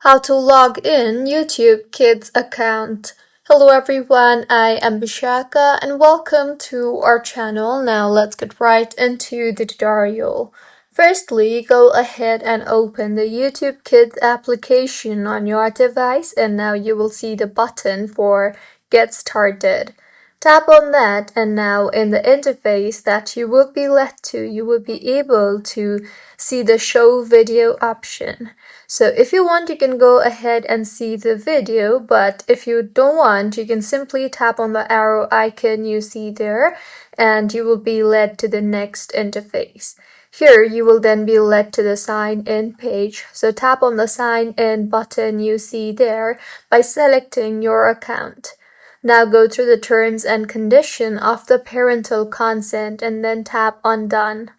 How to log in YouTube Kids account. Hello everyone, I am Bishaka and welcome to our channel. Now let's get right into the tutorial. Firstly, go ahead and open the YouTube Kids application on your device, and now you will see the button for Get Started. Tap on that, and now in the interface that you will be led to, you will be able to see the show video option. So if you want, you can go ahead and see the video, but if you don't want, you can simply tap on the arrow icon you see there, and you will be led to the next interface. Here, you will then be led to the sign in page. So tap on the sign in button you see there by selecting your account. Now go through the terms and condition of the parental consent and then tap on done.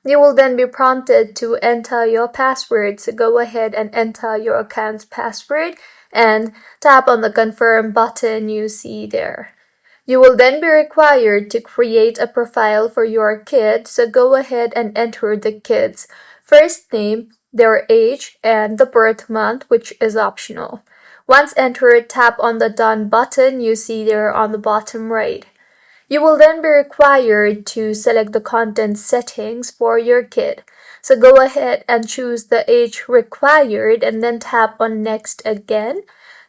You will then be prompted to enter your password, so go ahead and enter your account's password and tap on the confirm button you see there. You will then be required to create a profile for your kid, so go ahead and enter the kid's first name, their age, and the birth month, which is optional. Once entered, tap on the Done button you see there on the bottom right. You will then be required to select the content settings for your kid. So go ahead and choose the age required and then tap on Next again.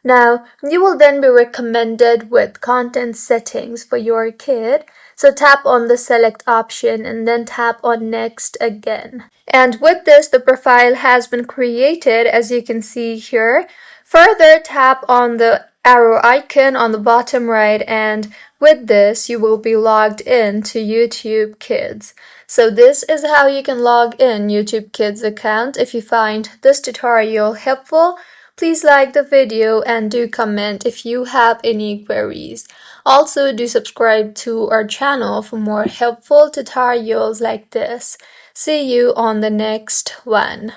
Now, you will then be recommended with content settings for your kid. So tap on the select option and then tap on Next again. And with this, the profile has been created, as you can see here. Further, tap on the arrow icon on the bottom right, and with this, you will be logged in to YouTube Kids. So this is how you can log in YouTube Kids account. If you find this tutorial helpful, please like the video and do comment if you have any queries. Also, do subscribe to our channel for more helpful tutorials like this. See you on the next one.